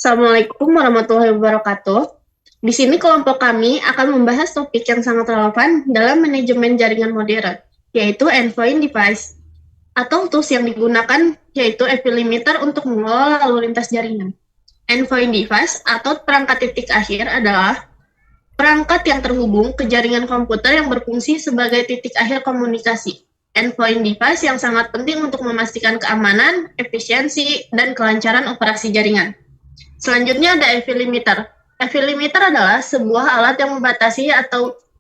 Assalamualaikum warahmatullahi wabarakatuh. Di sini kelompok kami akan membahas topik yang sangat relevan dalam manajemen jaringan modern, yaitu endpoint device, atau tools yang digunakan yaitu epilimeter untuk mengelola lalu lintas jaringan. Endpoint device atau perangkat titik akhir adalah perangkat yang terhubung ke jaringan komputer yang berfungsi sebagai titik akhir komunikasi. Endpoint device yang sangat penting untuk memastikan keamanan, efisiensi, dan kelancaran operasi jaringan. Selanjutnya ada EV limiter. EV limiter adalah sebuah alat yang membatasi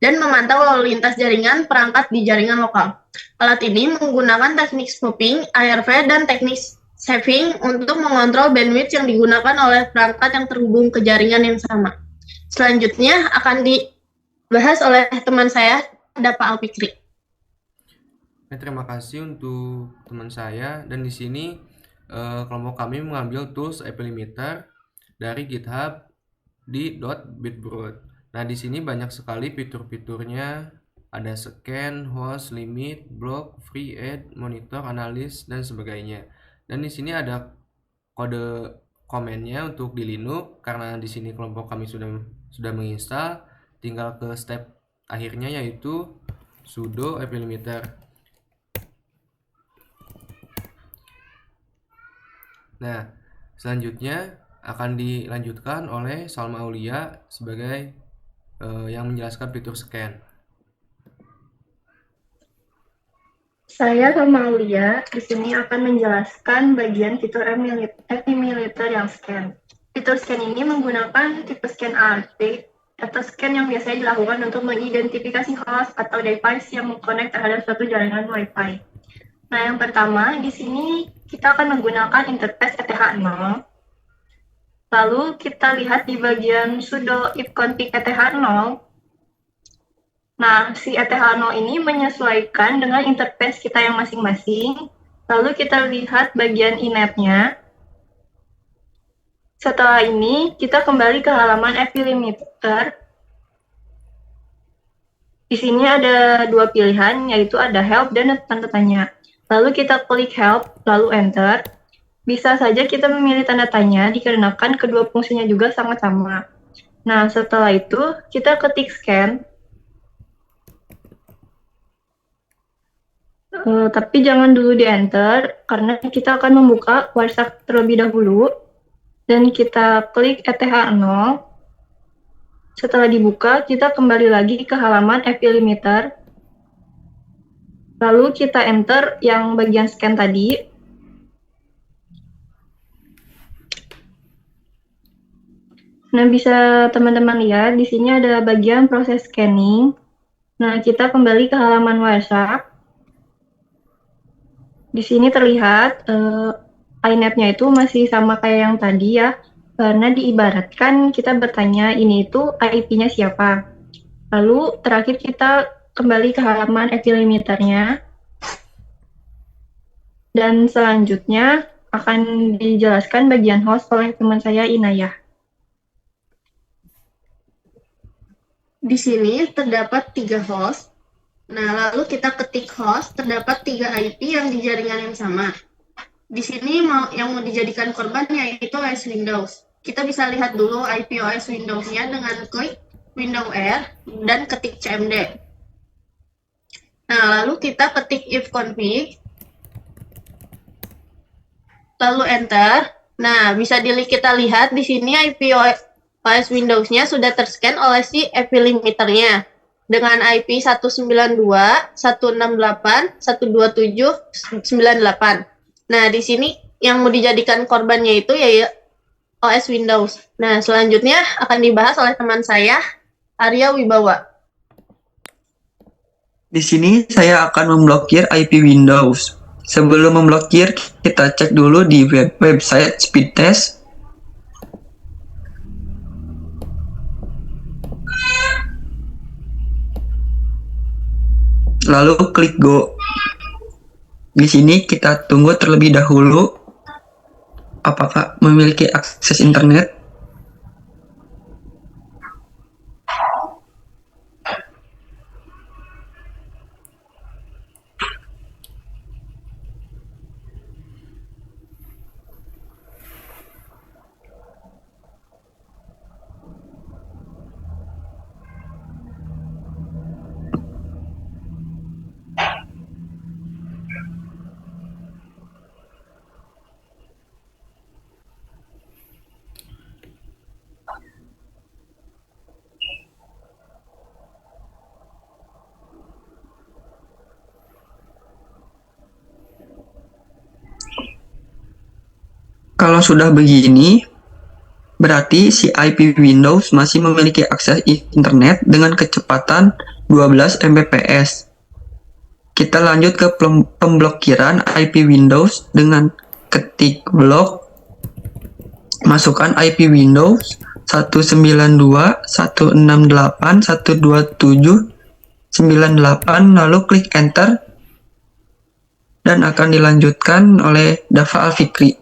dan memantau lalu lintas jaringan perangkat di jaringan lokal. Alat ini menggunakan teknik spoofing, ARV, dan teknik saving untuk mengontrol bandwidth yang digunakan oleh perangkat yang terhubung ke jaringan yang sama. Selanjutnya akan dibahas oleh teman saya, ada Pak Alfikri. Terima kasih untuk teman saya, dan di sini kelompok kami mengambil tools epilimeter dari GitHub di .bitbrut. Nah, di sini banyak sekali fitur-fiturnya, ada scan, host, limit, block, free add, monitor, analis, dan sebagainya. Dan di sini ada kode komennya untuk di Linux, karena di sini kelompok kami sudah menginstal, tinggal ke step akhirnya yaitu sudo epilimeter. Nah, selanjutnya akan dilanjutkan oleh Salma Aulia sebagai yang menjelaskan fitur scan. Saya Salma Aulia di sini akan menjelaskan bagian fitur emulator yang scan. Fitur scan ini menggunakan tipe scan ART atau scan yang biasanya dilakukan untuk mengidentifikasi host atau device yang mengkonek terhadap suatu jaringan Wi-Fi. Nah, yang pertama di sini kita akan menggunakan interface ETH0. Lalu kita lihat di bagian sudo ifconfig ETH0. Nah, si ETH0 ini menyesuaikan dengan interface kita yang masing-masing. Lalu kita lihat bagian inetnya. Setelah ini, kita kembali ke halaman epilimeter. Di sini ada dua pilihan, yaitu ada help dan tanda tanya. Lalu kita klik help, lalu enter. Bisa saja kita memilih tanda tanya, dikarenakan kedua fungsinya juga sangat sama. Nah, setelah itu, kita ketik scan. Tapi jangan dulu di enter, karena kita akan membuka Wireshark terlebih dahulu. Dan kita klik ETH0. Setelah dibuka, kita kembali lagi ke halaman epilimeter. Lalu kita enter yang bagian scan tadi. Nah, bisa teman-teman lihat, di sini ada bagian proses scanning. Nah, kita kembali ke halaman Wireshark. Di sini terlihat inetnya itu masih sama kayak yang tadi ya, karena diibaratkan kita bertanya ini itu IP-nya siapa. Lalu terakhir kita kembali ke halaman epilimeternya. Dan selanjutnya akan dijelaskan bagian host oleh teman saya Inayah. Di sini terdapat 3 host. Nah, lalu kita ketik host, terdapat 3 IP yang di jaringan yang sama. Di sini yang mau dijadikan korban yaitu OS Windows. Kita bisa lihat dulu IP OS Windows-nya dengan klik Windows R dan ketik cmd. Nah, lalu kita ketik ifconfig, lalu enter. Nah, bisa kita lihat di sini IP OS Windows-nya sudah terscan oleh si epilimeternya dengan IP 192.168.127.98. Nah, di sini yang mau dijadikan korbannya itu ya OS Windows. Nah, selanjutnya akan dibahas oleh teman saya, Arya Wibawa. Di sini saya akan memblokir IP Windows. Sebelum memblokir, kita cek dulu di website Speedtest. Lalu klik Go. Di sini kita tunggu terlebih dahulu apakah memiliki akses internet. Kalau sudah begini, berarti si IP Windows masih memiliki akses internet dengan kecepatan 12 Mbps. Kita lanjut ke pemblokiran IP Windows dengan ketik blok, masukkan IP Windows 192.168.127.98, lalu klik enter dan akan dilanjutkan oleh Dava Alfikri.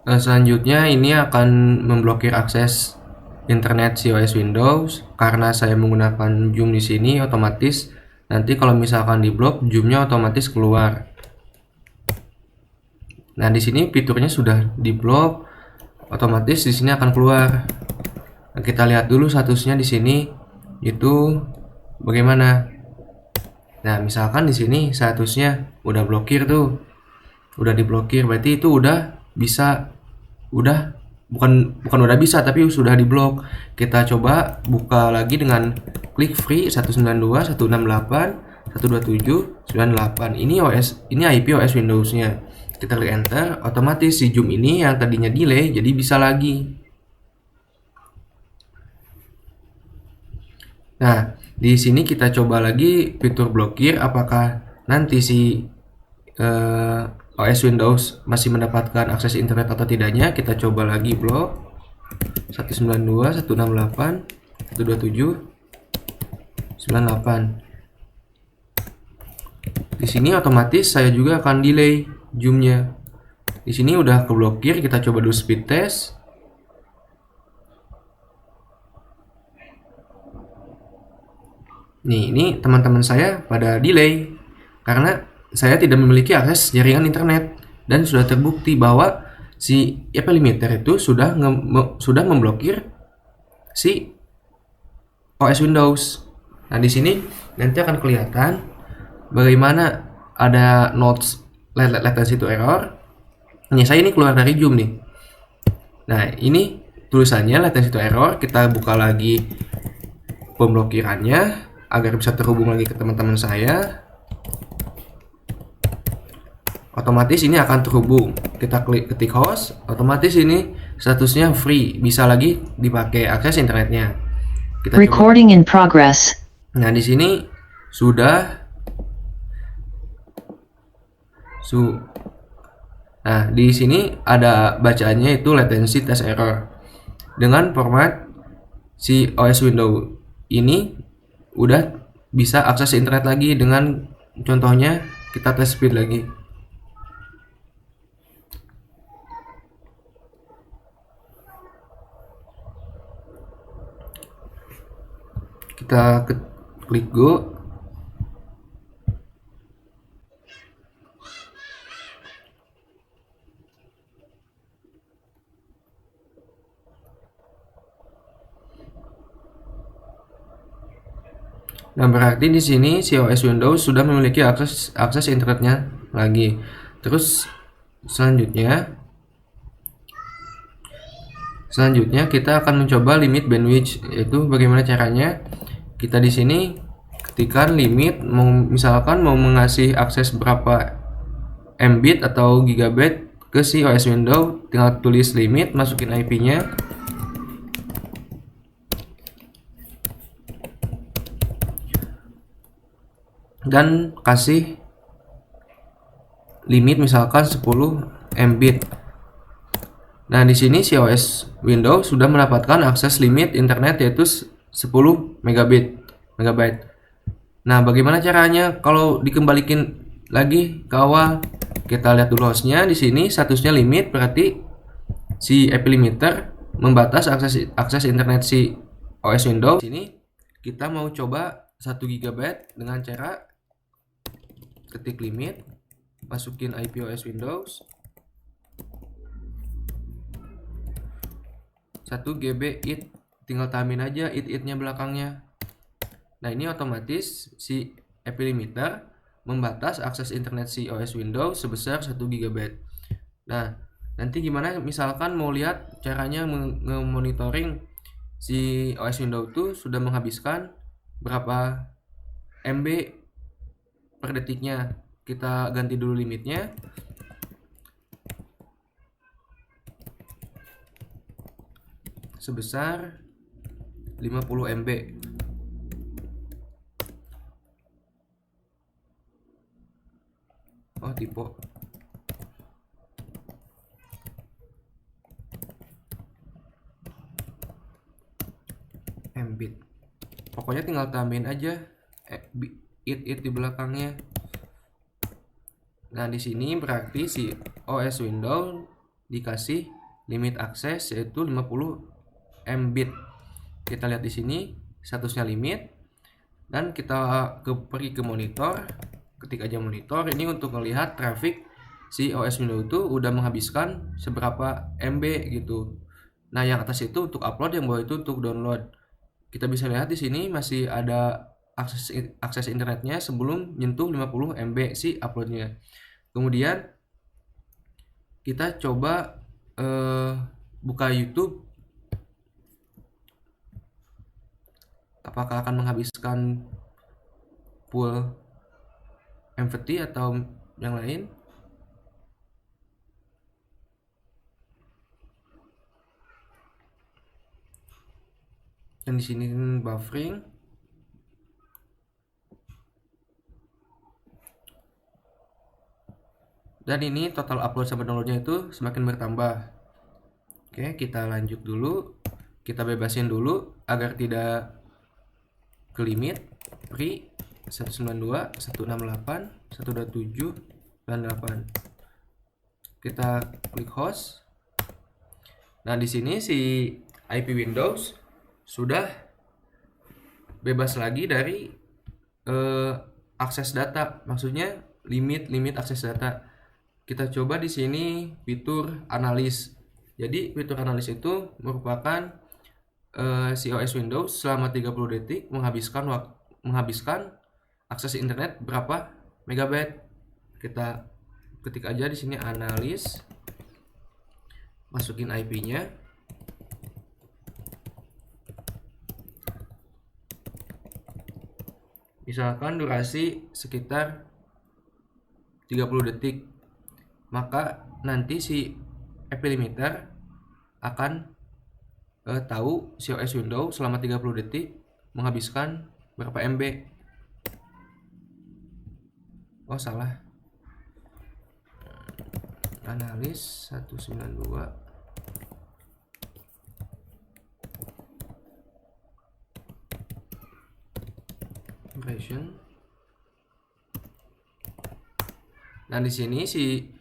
Nah, selanjutnya ini akan memblokir akses internet COS Windows. Karena saya menggunakan Zoom di sini, otomatis nanti kalau misalkan diblok, Zoom-nya otomatis keluar. Nah, di sini fiturnya sudah diblok, otomatis di sini akan keluar. Nah, kita lihat dulu statusnya di sini itu bagaimana. Nah, misalkan di sini statusnya udah blokir tuh. Udah diblokir, berarti itu udah bisa, bukan udah bisa tapi sudah diblok. Kita coba buka lagi dengan klik free 192.168.127.98. Ini IP OS Windows-nya. Kita klik enter, otomatis si Zoom ini yang tadinya delay jadi bisa lagi. Nah, di sini kita coba lagi fitur blokir, apakah nanti si OS Windows masih mendapatkan akses internet atau tidaknya. Kita coba lagi blok 192.168.127.98. Di sini otomatis saya juga akan delay Zoom-nya. Di sini udah keblokir, kita coba dulu speed test. Nih, ini teman-teman saya pada delay karena saya tidak memiliki akses jaringan internet dan sudah terbukti bahwa si IP limiter itu sudah memblokir si OS Windows. Nah, di sini nanti akan kelihatan bagaimana ada notes latency to error. Nih, saya ini keluar dari Zoom nih. Nah, ini tulisannya latency to error. Kita buka lagi pemblokirannya agar bisa terhubung lagi ke teman-teman saya. Otomatis ini akan terhubung. Kita klik ketik host, otomatis ini statusnya free, bisa lagi dipakai akses internetnya. Kita Recording in progress. Nah, di sini sudah Nah, di sini ada bacaannya itu latency test error. Dengan format si OS Windows ini udah bisa akses internet lagi. Dengan contohnya kita tes speed lagi. Kita klik go. Nah, berarti di sini si OS Windows sudah memiliki akses internetnya lagi. Terus selanjutnya kita akan mencoba limit bandwidth. Yaitu bagaimana caranya? Kita di sini ketikkan limit, misalkan mau mengasih akses berapa Mbit atau gigabit ke si OS Windows, tinggal tulis limit, masukin IP-nya. Dan kasih limit misalkan 10 Mbit. Nah, di sini si OS Windows sudah mendapatkan akses limit internet yaitu 10 megabyte. Nah, bagaimana caranya kalau dikembalikan lagi ke awal? Kita lihat dulu hostnya. Di sini statusnya limit, berarti si IP limiter membatas akses internet si OS Windows. Di sini kita mau coba 1 GB dengan cara ketik limit, masukin IP OS Windows 1 GB it, tinggal tamin aja it-nya belakangnya. Nah, ini otomatis si IP limiter membatas akses internet si OS Windows sebesar 1 GB. Nah, nanti gimana misalkan mau lihat caranya monitoring si OS Windows itu sudah menghabiskan berapa MB per detiknya. Kita ganti dulu limitnya. sebesar 50 MB. Oh, tipe. Mbit. Pokoknya tinggal tambahin aja it di belakangnya. Nah, di sini berarti si OS Windows dikasih limit akses yaitu 50 Mbit. Kita lihat di sini statusnya limit, dan kita pergi ke monitor, ketik aja monitor. Ini untuk melihat traffic si OS Windows itu udah menghabiskan seberapa MB gitu. Nah, yang atas itu untuk upload, yang bawah itu untuk download. Kita bisa lihat di sini masih ada akses internetnya sebelum nyentuh 50 MB si uploadnya. Kemudian kita coba buka YouTube. Apakah akan menghabiskan full MFT atau yang lain? Dan di sini buffering. Dan ini total upload sampai downloadnya itu semakin bertambah. Oke, kita lanjut dulu. Kita bebasin dulu agar tidak ke limit. Free 192, 168, 127, dan 8. Kita klik host. Nah, di sini si IP Windows sudah bebas lagi dari akses data, maksudnya limit akses data. Kita coba di sini fitur analis. Jadi fitur analis itu merupakan si OS Windows selama 30 detik menghabiskan akses internet berapa megabyte. Kita ketik aja di sini analis, masukin IP-nya. Misalkan durasi sekitar 30 detik. Maka nanti si IP limiter akan tahu si OS Windows selama 30 detik menghabiskan berapa MB. Oh, salah. Analis 192. Version. Nah, di sini si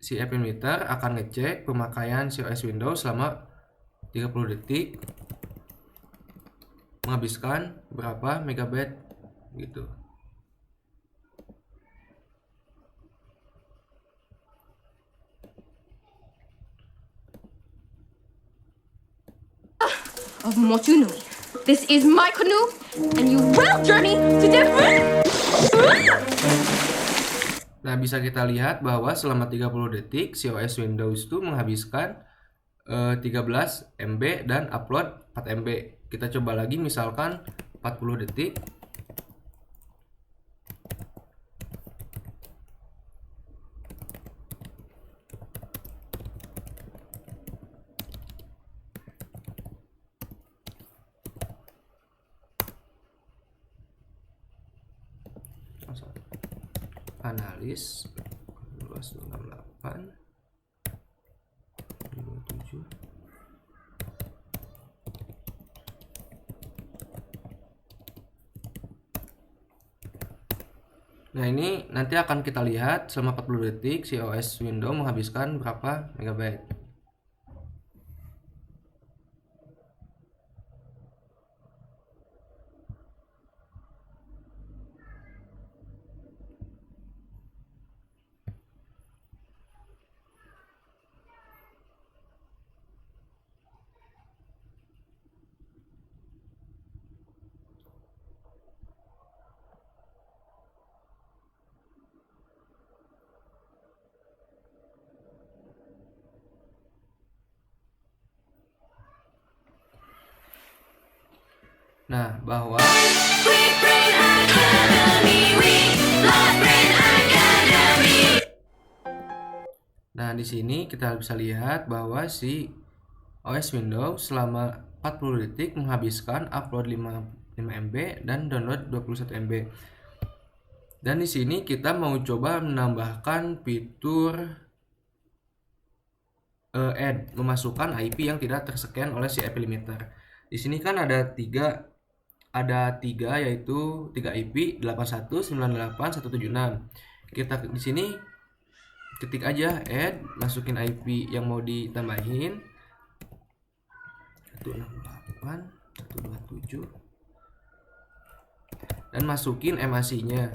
IP limiter akan ngecek pemakaian si OS Windows selama 30 detik menghabiskan berapa megabyte gitu. Of Motunui. This is my canoe, and you will journey to different. Nah, bisa kita lihat bahwa selama 30 detik si OS Windows itu menghabiskan 13 MB dan upload 4 MB. Kita coba lagi, misalkan 40 detik. Analis 1268 27. Nah, ini nanti akan kita lihat selama 40 detik si OS Windows menghabiskan berapa megabyte. Nah, bahwa Nah, di sini kita bisa lihat bahwa si OS Windows selama 40 detik menghabiskan upload 5 MB dan download 21 MB. Dan di sini kita mau coba menambahkan fitur add, memasukkan IP yang tidak terscan oleh si IP limiter. Di sini kan ada tiga yaitu 3 IP 8198.176. Kita di sini ketik aja add, masukin IP yang mau ditambahin 168.127 dan masukin MAC-nya.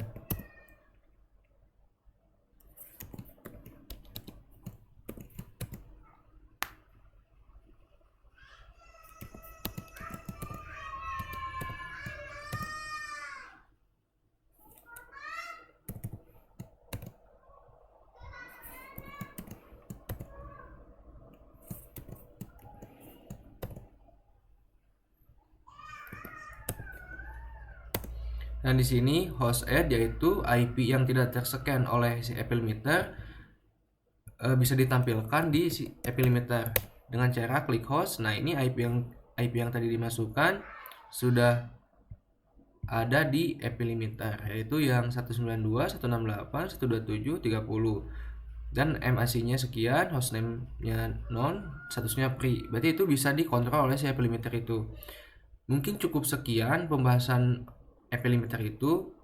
Dan di sini host add yaitu IP yang tidak terscan oleh si IP limiter bisa ditampilkan di si IP limiter dengan cara klik host. Nah, ini IP yang tadi dimasukkan sudah ada di IP limiter yaitu yang 192.168.127.30 dan MAC-nya sekian, hostname-nya non, statusnya free. Berarti itu bisa dikontrol oleh si IP limiter itu. Mungkin cukup sekian pembahasan IP limiter itu.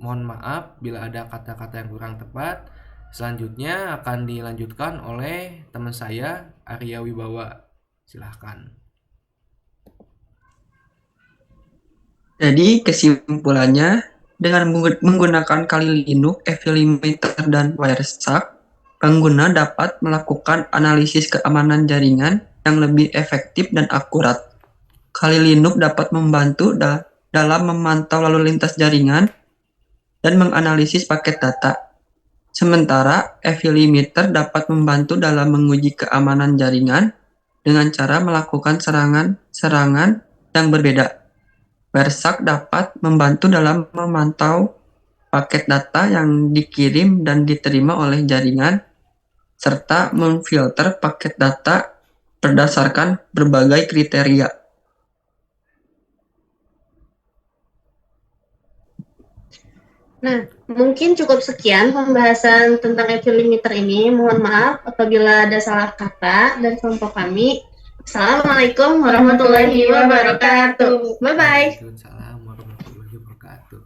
Mohon maaf bila ada kata-kata yang kurang tepat. Selanjutnya akan dilanjutkan oleh teman saya, Arya Wibawa. Silahkan. Jadi kesimpulannya, dengan menggunakan Kali Linux, EV Limiter, dan Wireshark, pengguna dapat melakukan analisis keamanan jaringan yang lebih efektif dan akurat. Kali Linux dapat membantu dalam memantau lalu lintas jaringan dan menganalisis paket data. Sementara EV Limiter dapat membantu dalam menguji keamanan jaringan dengan cara melakukan serangan yang berbeda. Wireshark dapat membantu dalam memantau paket data yang dikirim dan diterima oleh jaringan, serta memfilter paket data berdasarkan berbagai kriteria. Nah, mungkin cukup sekian pembahasan tentang EV limiter ini. Mohon maaf apabila ada salah kata dan kelompok kami. Assalamualaikum warahmatullahi wabarakatuh. Bye-bye. Waalaikumsalam warahmatullahi wabarakatuh.